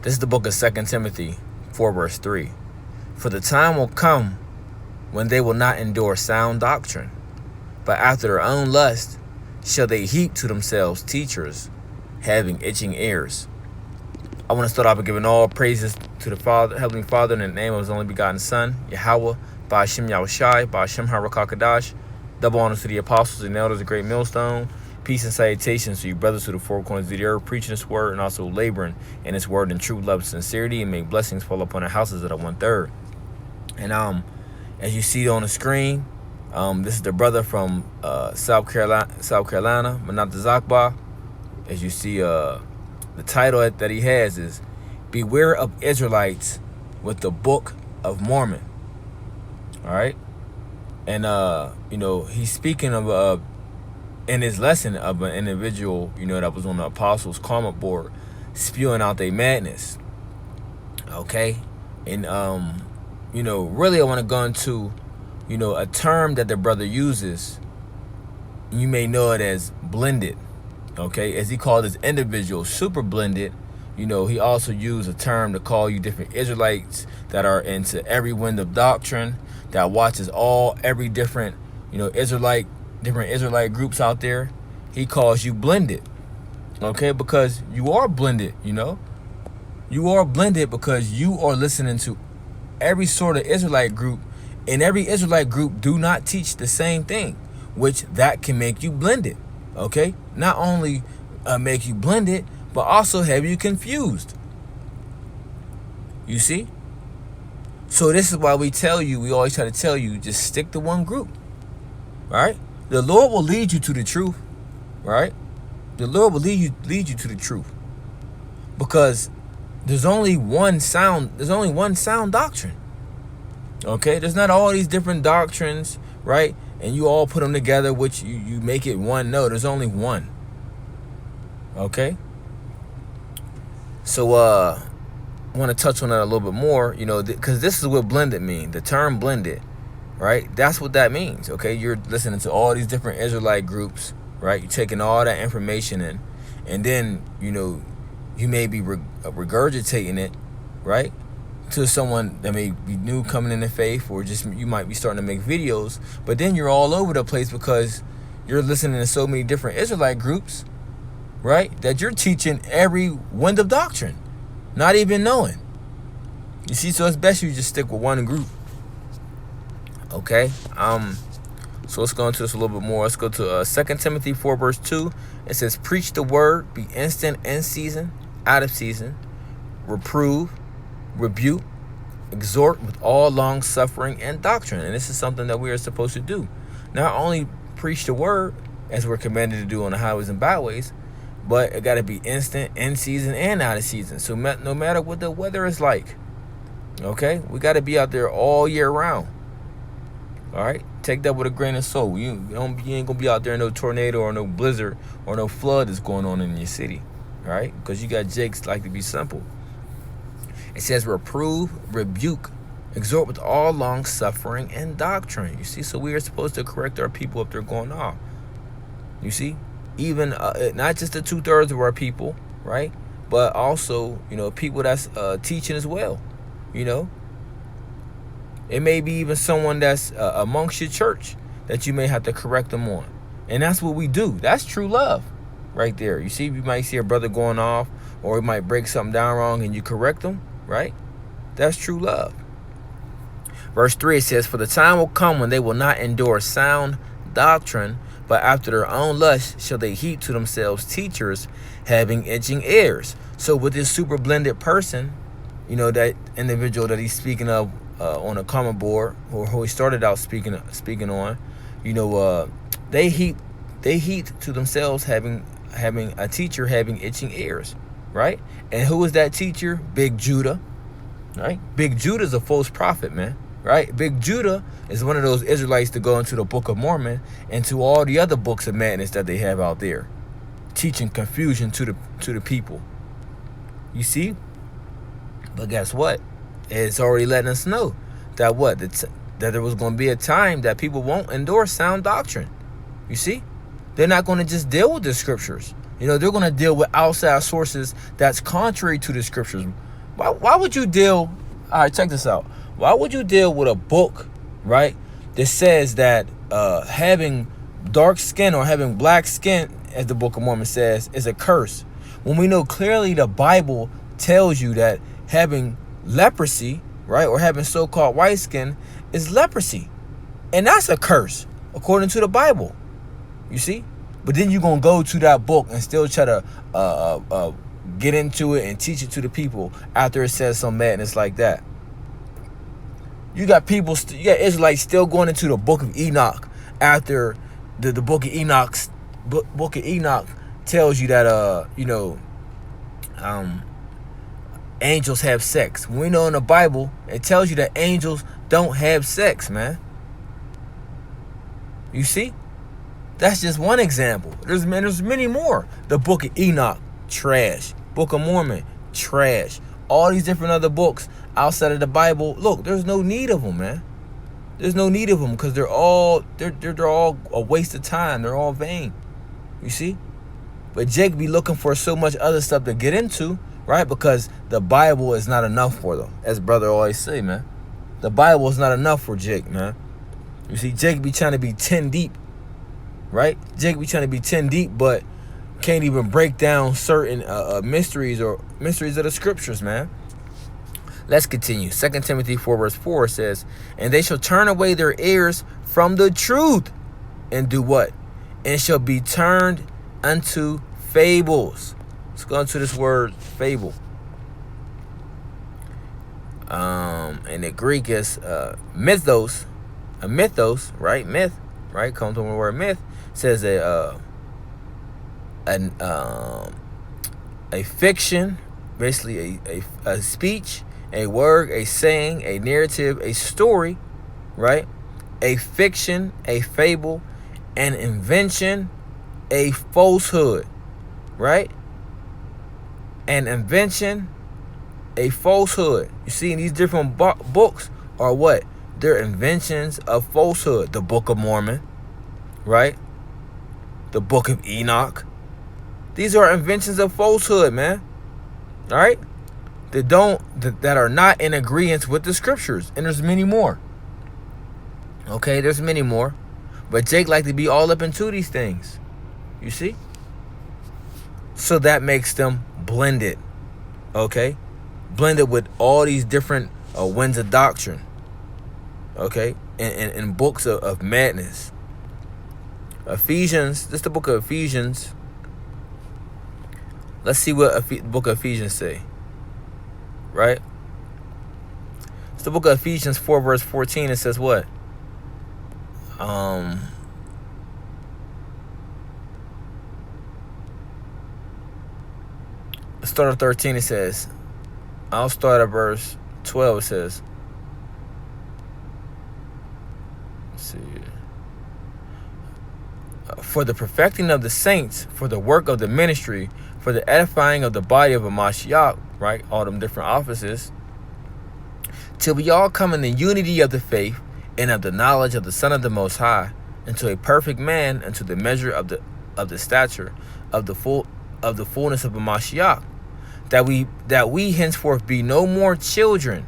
This is the book of 2 Timothy 4 verse 3. For the time will come when they will not endure sound doctrine, but after their own lust shall they heap to themselves teachers having itching ears. I want to start off by giving all praises to the Father, Heavenly Father, in the name of His only begotten Son, Yahweh, Ba'ashem Yahushai, Ba'ashem Harakakadash. Double honors to the apostles and elders of Great Millstone. Peace and salutations to you brothers to the four corners of the earth, preaching this word and also laboring in this word in true love and sincerity, and may blessings fall upon the houses of the 1/3. And as you see on the screen, this is the brother from South Carolina, Manat Zakba. As you see, the title that he has is "Beware of Israelites with the Book of Mormon." All right, and he's speaking of in his lesson of an individual, that was on the apostles' comment board, spewing out their madness. Okay, and really I want to go into, a term that the brother uses. You may know it as blended. Okay, as he called his individual super blended. He also used a term to call you different Israelites that are into every wind of doctrine, that watches every different, different Israelite groups out there. He calls you blended. Okay, because you are blended, You are blended because you are listening to every sort of Israelite group, and every Israelite group do not teach the same thing, which that can make you blended. Okay, not only make you blended, but also have you confused. You see? So this is why we always try to tell you, just stick to one group. Right? The Lord will lead you to the truth. Right? The Lord will lead you to the truth. Because there's only one sound doctrine. Okay? There's not all these different doctrines, right? And you all put them together, which you make it one. No, there's only one. Okay? So I want to touch on that a little bit more, because this is what blended means. The term blended, right? That's what that means. Okay? You're listening to all these different Israelite groups, right? You're taking all that information in, and then you may be regurgitating it, right, to someone that may be new coming in the faith, or just you might be starting to make videos, but then you're all over the place because you're listening to so many different Israelite groups, right, that you're teaching every wind of doctrine, not even knowing. You see, so it's best you just stick with one group. Okay, so let's go into this a little bit more. Let's go to 2 Timothy 4 verse 2. It says, "Preach the word, be instant in season, out of season, reprove, rebuke, exhort with all long suffering and doctrine." And this is something that we are supposed to do. Not only preach the word, as we're commanded to do on the highways and byways, but it got to be instant, in season, and out of season. So no matter what the weather is like, okay, we got to be out there all year round. All right, take that with a grain of salt. You ain't gonna be out there in no tornado or no blizzard or no flood that's going on in your city, all right? Because you got jakes like to be simple. It says reprove, rebuke, exhort with all long suffering and doctrine. You see, so we are supposed to correct our people if they're going off. You see, even not just the 2/3 of our people, right? But also, people that's teaching as well. It may be even someone that's amongst your church that you may have to correct them on. And that's what we do. That's true love right there. You see, you might see a brother going off, or he might break something down wrong, and you correct them, right? That's true love. Verse 3, it says, "For the time will come when they will not endure sound doctrine, but after their own lust shall they heap to themselves teachers having itching ears." So with this super blended person, that individual that he's speaking of on a comment board, or who he started out speaking on, they heap to themselves having a teacher having itching ears, right? And who is that teacher? Big Judah, right? Big Judah is a false prophet, man, right? Big Judah is one of those Israelites to go into the Book of Mormon and to all the other books of madness that they have out there, teaching confusion to the people. You see? But guess what? It's already letting us know that that there was going to be a time that people won't endorse sound doctrine. You see? They're not going to just deal with the scriptures. They're going to deal with outside sources that's contrary to the scriptures. Why would you deal? All right, check this out. Why would you deal with a book, right, that says that having dark skin or having black skin, as the Book of Mormon says, is a curse, when we know clearly the Bible tells you that having leprosy, right, or having so-called white skin is leprosy, and that's a curse according to the Bible. You see? But then you're going to go to that book and still try to get into it and teach it to the people after it says some madness like that. You got people, you got Israelites still going into the Book of Enoch after the Book of Enoch tells you that angels have sex. We know in the Bible it tells you that angels don't have sex, man. You see? That's just one example. There's many more. The Book of Enoch, trash. Book of Mormon, trash. All these different other books outside of the Bible, look, there's no need of them, man. There's no need of them because they're all a waste of time. They're all vain. You see? But Jake be looking for so much other stuff to get into, right? Because the Bible is not enough for them. As brother always say, man. The Bible is not enough for Jake, man. You see, Jake be trying to be 10 deep. Right? Jake be trying to be 10 deep, but can't even break down certain mysteries of the scriptures, man. Let's continue. 2 Timothy 4 verse 4 says, and they shall turn away their ears from the truth and do what? And shall be turned unto fables. Let's go into this word fable. And the Greek is mythos. A mythos, right? Myth, right? Comes from the word myth. Says a fiction, basically a speech, a word, a saying, a narrative, a story, right? A fiction, a fable, an invention, a falsehood, right? An invention, a falsehood. You see, in these different books are what? They're inventions of falsehood. The Book of Mormon, right? The Book of Enoch. These are inventions of falsehood, man. All right? That are not in agreement with the scriptures. And there's many more. Okay, there's many more. But Jake like to be all up into these things. You see? So that makes them blended. Okay? Blended with all these different winds of doctrine. Okay? And books of madness. Ephesians, this is the book of Ephesians. Let's see what the book of Ephesians say. Right? It's the book of Ephesians 4 verse 14. It says what? Let's start at 13. It says, I'll start at verse 12. It says, let's see. For the perfecting of the saints, for the work of the ministry, for the edifying of the body of a Mashiach, right? All them different offices, till we all come in the unity of the faith and of the knowledge of the Son of the Most High, into a perfect man, into the measure of the stature of the fullness of a Mashiach, that we henceforth be no more children,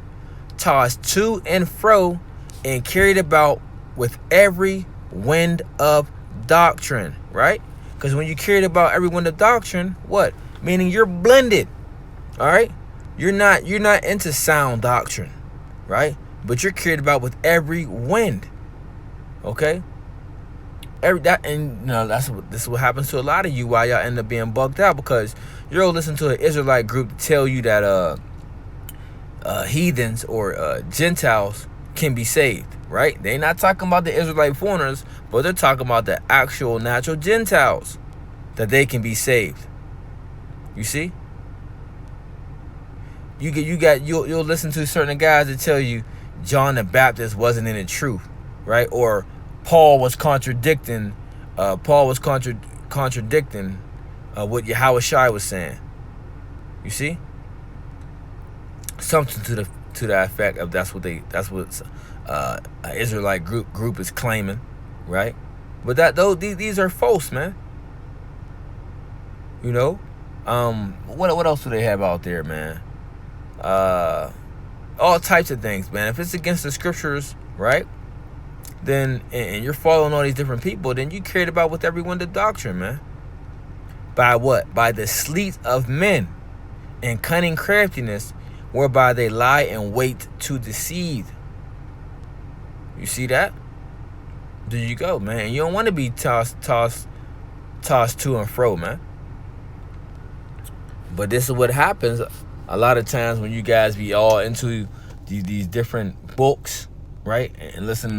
tossed to and fro, and carried about with every wind of doctrine, right? Because when you carried about every wind of doctrine, what? Meaning you're blended. All right? You're not into sound doctrine, right? But you're carried about with every wind. Okay? This is what happens to a lot of you, why y'all end up being bugged out, because you'll listen to an Israelite group tell you that heathens or Gentiles can be saved, right? They're not talking about the Israelite foreigners, but they're talking about the actual natural Gentiles, that they can be saved. You see? You'll listen to certain guys that tell you John the Baptist wasn't in the truth, right? Or Paul was contradicting what Yahushua was saying. You see? Something to that effect of that's what an Israelite group is claiming, right? But these are false, man. You know, what else do they have out there, man? all types of things, man. If it's against the scriptures, right, then and you're following all these different people, then you cared about with everyone the doctrine, man. By what? By the sleet of men and cunning craftiness, whereby they lie in wait to deceive. You see that? There you go, man. You don't want to be tossed to and fro, man. But this is what happens a lot of times when you guys be all into these different books, right? And listening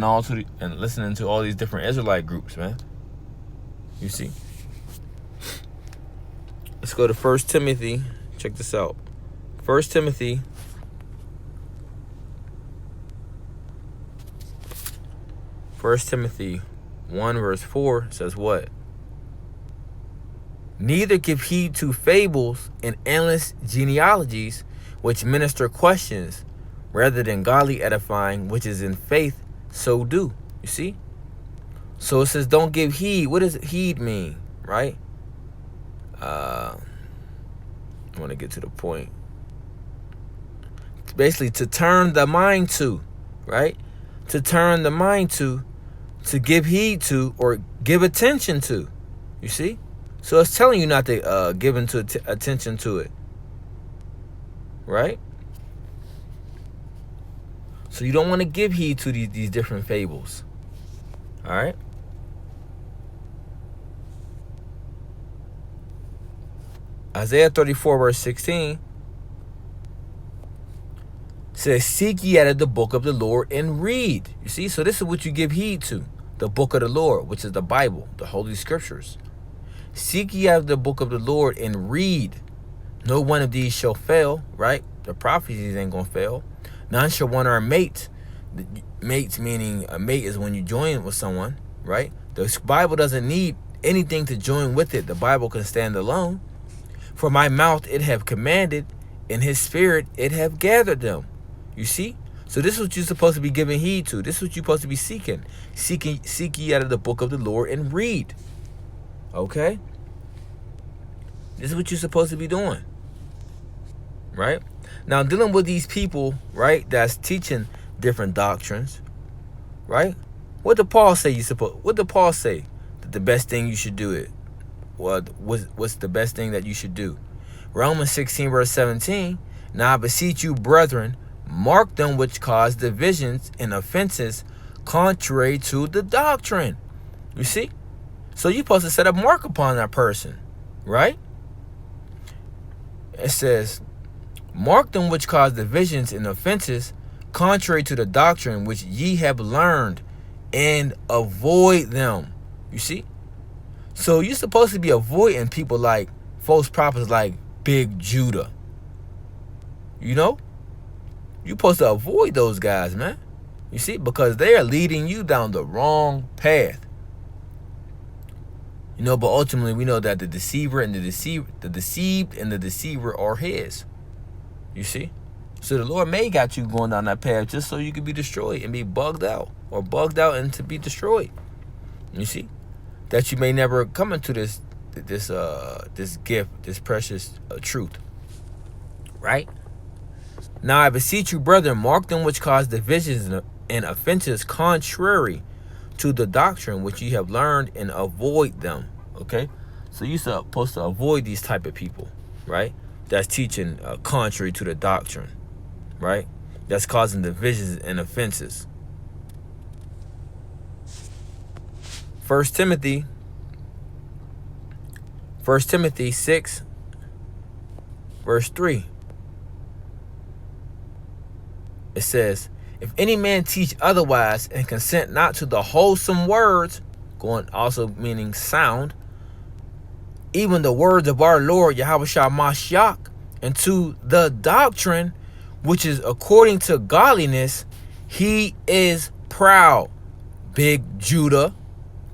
to all these different Israelite groups, man. You see? Let's go to 1 Timothy. Check this out. 1 Timothy 1 verse 4 says what? Neither give heed to fables and endless genealogies, which minister questions, rather than godly edifying, which is in faith, so do. You see? So it says don't give heed. What does heed mean, right? I want to get to the point. It's basically to turn the mind to, right? To turn the mind to give heed to, or give attention to. You see? So it's telling you not to give attention to it, right? So you don't want to give heed to these different fables, all right? Isaiah 34 verse 16 says, seek ye out of the book of the Lord and read. You see, so this is what you give heed to, the book of the Lord, which is the Bible, the Holy Scriptures. Seek ye out of the book of the Lord and read. No one of these shall fail, right? The prophecies ain't gonna fail. None shall want our mate. Mates meaning a mate is when you join with someone, right? The Bible doesn't need anything to join with it. The Bible can stand alone. For my mouth it have commanded, and his spirit it have gathered them. You see? So this is what you're supposed to be giving heed to. This is what you're supposed to be seeking. Seek ye out of the book of the Lord and read. Okay? This is what you're supposed to be doing. Right? Now, dealing with these people, right, that's teaching different doctrines, right? What did Paul say what did Paul say that the best thing you should do it? Well, what's the best thing that you should do? Romans 16 verse 17, now I beseech you, brethren, mark them which cause divisions and offenses contrary to the doctrine. You see? So you're supposed to set a mark upon that person, right? It says, mark them which cause divisions and offenses contrary to the doctrine which ye have learned, and avoid them. You see? So you're supposed to be avoiding people like false prophets like Big Judah. You know? You're supposed to avoid those guys, man. You see? Because they are leading you down the wrong path. You know, but ultimately we know that the deceived and the deceiver are his. You see? So the Lord may got you going down that path just so you can be destroyed and be bugged out and to be destroyed. You see? That you may never come into this gift, this precious truth. Right? Now I beseech you, brethren, mark them which cause divisions and offenses contrary to the doctrine which ye have learned, and avoid them. Okay? So you're supposed to avoid these type of people, right? That's teaching contrary to the doctrine, right? That's causing divisions and offenses. 1 Timothy 6 verse 3. It says, if any man teach otherwise and consent not to the wholesome words, going also meaning sound, even the words of our Lord Yahushua Mashiach, and to the doctrine which is according to godliness, he is proud. Big Judah,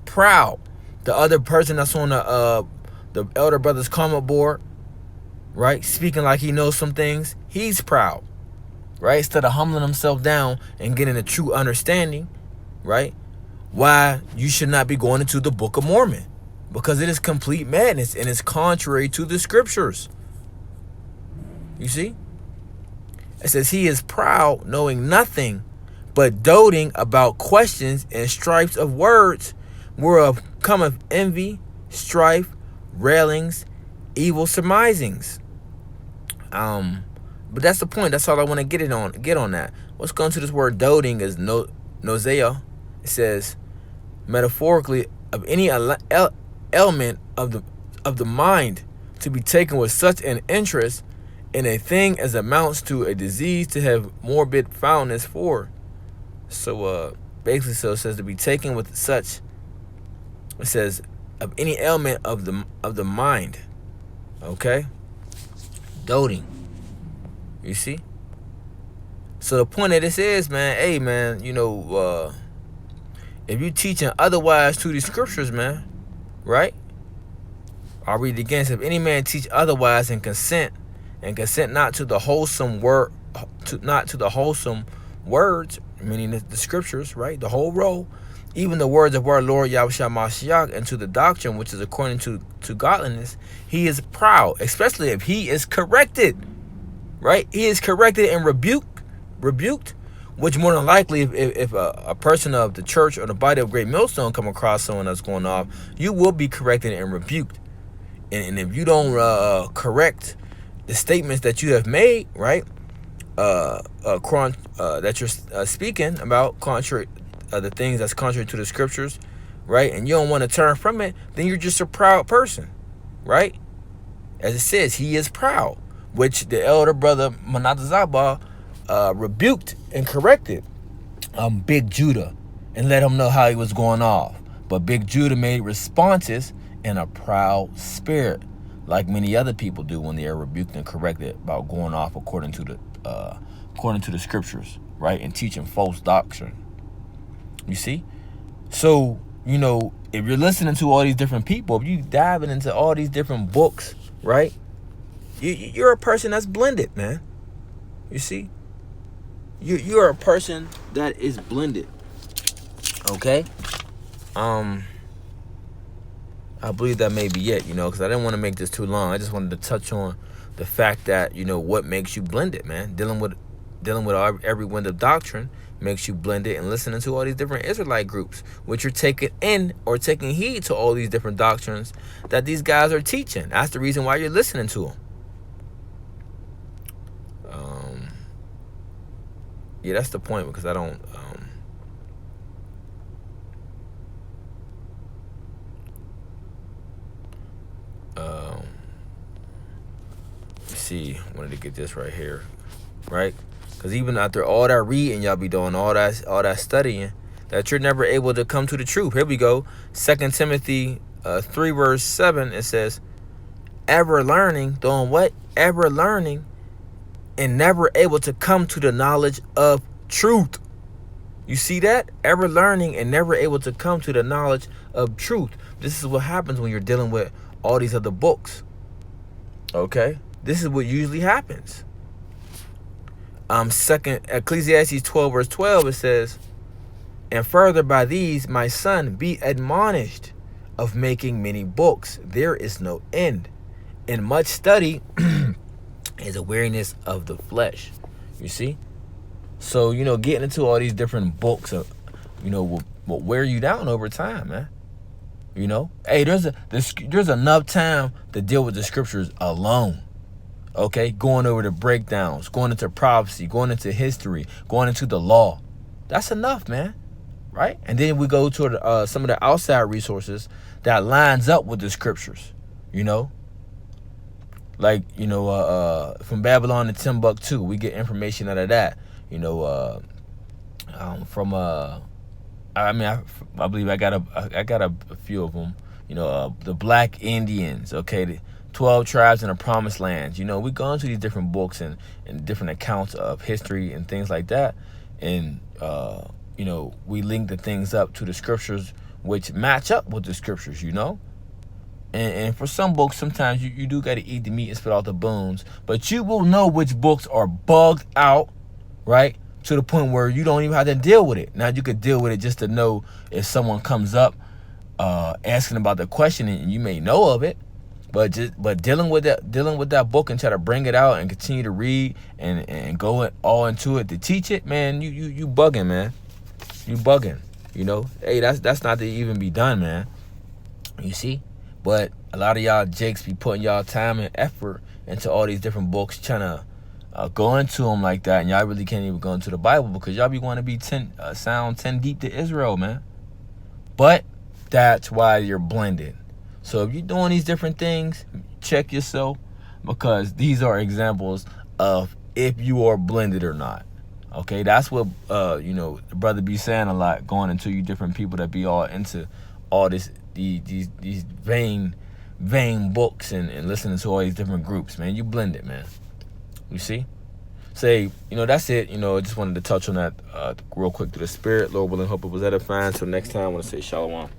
proud. The other person that's on the elder brother's comment board, right, speaking like he knows some things, he's proud. Right? Instead of humbling himself down and getting a true understanding, right? Why you should not be going into the Book of Mormon. Because it is complete madness and it's contrary to the scriptures. You see? It says, he is proud, knowing nothing, but doting about questions and strifes of words, whereof cometh envy, strife, railings, evil surmisings. But that's the point. That's all I want to get on that. What's going to this word doting is nausea. It says, metaphorically, of any element of the mind to be taken with such an interest in a thing as amounts to a disease to have morbid fondness for. So basically, so it says to be taken with such. It says of any element of the mind. Okay, doting. You see. So the point of this is, man, hey, man, if you teaching otherwise to these scriptures, man, right? I'll read it again. If any man teach otherwise and consent not to the wholesome words, meaning the scriptures, right? The whole roll, even the words of our Lord Yahushua Mashiach, and to the doctrine which is according to godliness, he is proud, especially if he is corrected, right? He is corrected and rebuked, which more than likely, if a person of the church or the body of Great Millstone come across someone that's going off, you will be corrected and rebuked. And if you don't correct the statements that you have made, right, that you're speaking about, contrary, the things that's contrary to the scriptures, right, and you don't want to turn from it, then you're just a proud person, right? As it says, he is proud, which the elder brother Manatazaba rebuked and corrected Big Judah and let him know how he was going off. But Big Judah made responses in a proud spirit, like many other people do when they are rebuked and corrected about going off according to the scriptures, right, and teaching false doctrine. You see? So, if you're listening to all these different people, if you diving into all these different books, right, you're a person that's blended, man. You see? You're a person that is blended. Okay? I believe that may be it, because I didn't want to make this too long. I just wanted to touch on the fact that, what makes you blended, man. Dealing with every wind of doctrine makes you blended, and listening to all these different Israelite groups, which you're taking in or taking heed to all these different doctrines that these guys are teaching. That's the reason why you're listening to them. Yeah, that's the point, because I don't... see, wanted to get this right here, right? Because even after all that reading y'all be doing, all that studying, that you're never able to come to the truth. Here we go. 2 Timothy 3 verse 7, it says, ever learning, doing what? Ever learning, and never able to come to the knowledge of truth. You see that? Ever learning and never able to come to the knowledge of truth. This is what happens when you're dealing with all these other books. Okay? This is what usually happens. Ecclesiastes 12 verse 12, it says, and further by these, my son, be admonished of making many books. There is no end. And much study is a weariness of the flesh. You see? So, getting into all these different books, will wear you down over time, man. Hey, there's enough time to deal with the scriptures alone. Okay, going over the breakdowns, going into prophecy, going into history, going into the law. That's enough, man. Right? And then we go to some of the outside resources that lines up with the scriptures. Like, from Babylon to Timbuktu, we get information out of that. I believe I got a few of them. The Black Indians. Okay, the 12 tribes in the Promised Land. We go into these different books and different accounts of history and things like that, and we link the things up to the scriptures, which match up with the scriptures. And for some books, sometimes you do got to eat the meat and spit out the bones, but you will know which books are bugged out, right? To the point where you don't even have to deal with it. Now, you could deal with it just to know if someone comes up asking about the question, and you may know of it, But dealing with that book and try to bring it out and continue to read and go all into it to teach it, man, you bugging, man. You bugging. Hey, that's not to even be done, man. You see? But a lot of y'all jakes be putting y'all time and effort into all these different books, trying to go into them like that, and y'all really can't even go into the Bible because y'all be want to be sound 10 deep to Israel, man. But that's why you're blended. So if you're doing these different things, check yourself, because these are examples of if you are blended or not. Okay, that's what the brother be saying a lot, going into you different people that be all into all these vain books and listening to all these different groups, man. You blended, man. You see? Say, that's it. I just wanted to touch on that real quick to the spirit. Lord willing, hope it was edifying. So next time I want to say shalom.